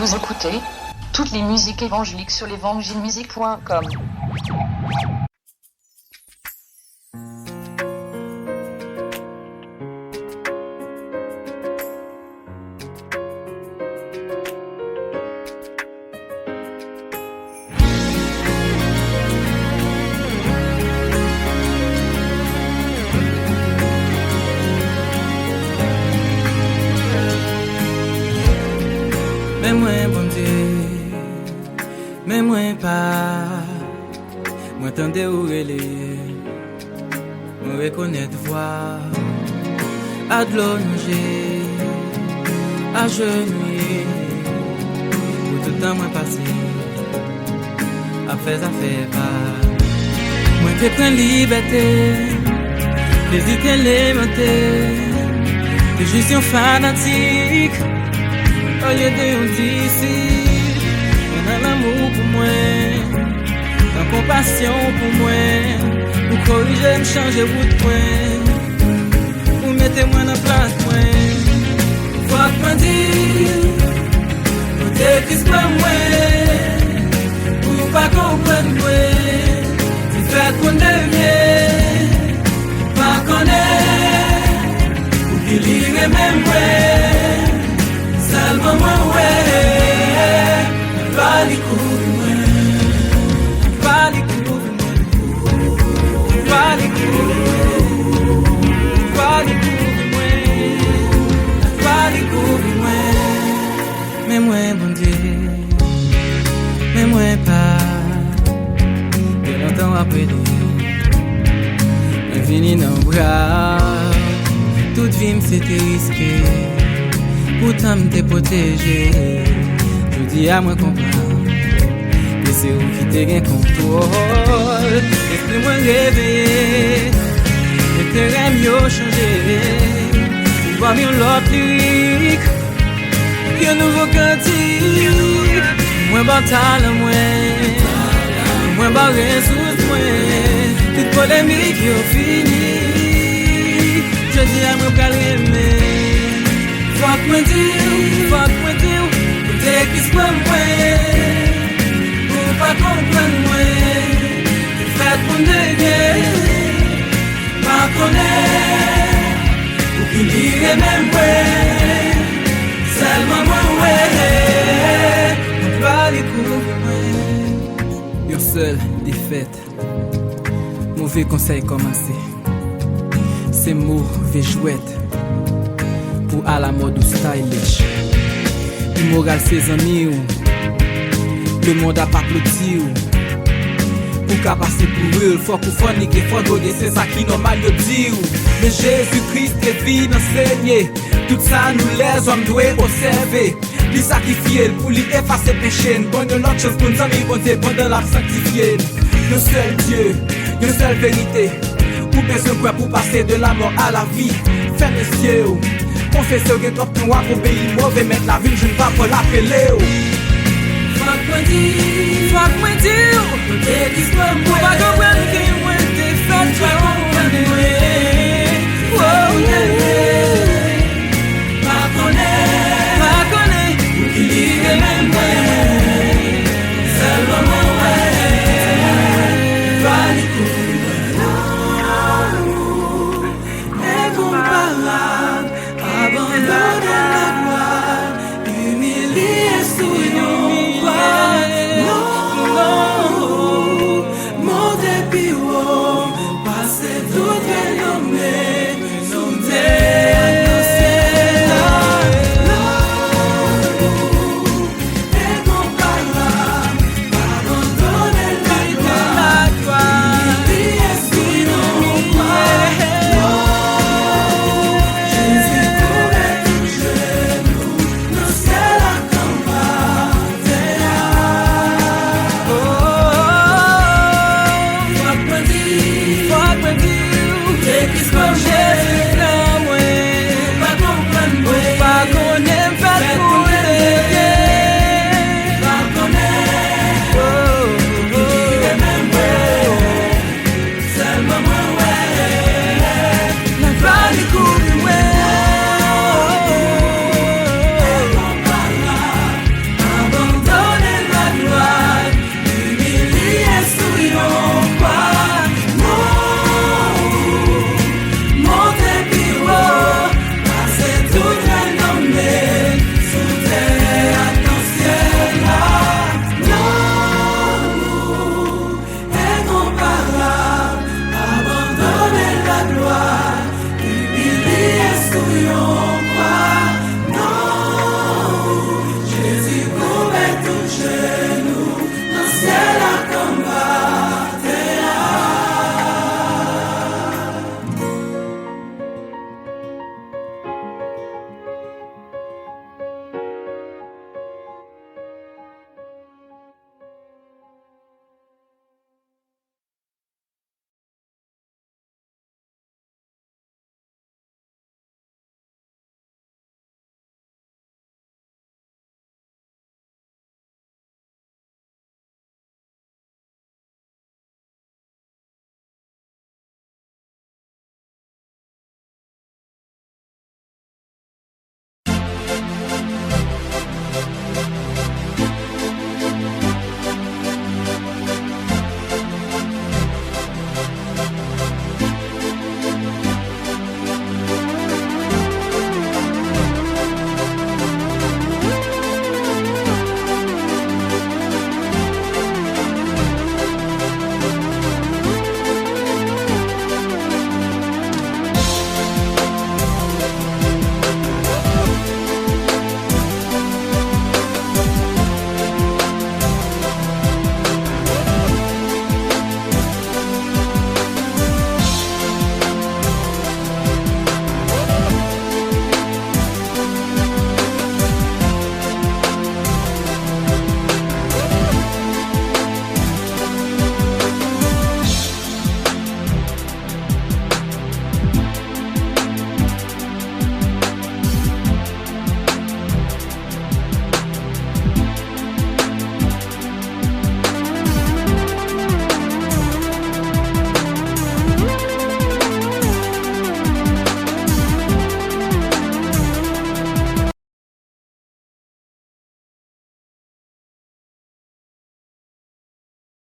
Vous écoutez toutes les musiques évangéliques sur l'évangilemusique.com. Mais moi, bon Dieu, mais moi pas. Moi tendais où elle est, moi reconnaître voix. À de l'eau nager, à genouiller. Pour tout le temps, moi passé, à faire pas. Moi te prends liberté, plaisir élémentaire. Que je suis un fanatique. Au lieu de on dit ici, on a l'amour pour moi, la compassion pour moi, pour corriger, me changer route moi, pour mettre moi dans place moi. Faut que moi dire, pour te Christ pas moi, pour pas comprendre moi, tu fais qu'on devient, pas connaître, pour qu'il y ait même moi. Seulement moi, ouais, pas les coups, pas les coups, pas les coups, pas les coups, pas les coups, mais moi, bon Dieu, mais moi pas, de longtemps après je finis dans le bras, toute vie m'était risquée. Pourtant m'te protégé, je dis à moi comprendre, mais c'est où qui te gagne contrôle. Esprit moi réveillé, le terrain mieux changé, voir mieux l'autre lyrique, qu'un nouveau cantique. Moins bataille moins barré sous moi, toute polémique yo fini. Je dis à moi calmer. Fuck moi dire, pour te Christ pas moi, pour pas comprendre moi, tu fais mon dégué, pas connaître, pour qu'il y ait même moi, seulement moi ouais, pas les coups moi. Your seule défaite, mauvais conseil commencé, c'est mauvais jouette. Pour à la mode ou stylish, immoral ses amis ou le monde a pas applaudi ou pour qu'à passer pour eux, faut qu'on fornique et faut donner, c'est ça qui normal de dire. Mais Jésus-Christ est vie enseigné, tout ça nous les hommes doivent observer. Lui sacrifier pour lui effacer péché, bon de l'autre chose pour nous amis, bon Dieu, pendant la sanctifier. Le seul Dieu, une seule vérité, pour besoin quoi pour passer de la mort à la vie. Faire les cieux. Confesseur que top noir pour pays mauvais, mettre la ville, je ne vais pas l'appeler. Fuck moi dire, t'es qui se peut moi, pas comprendre.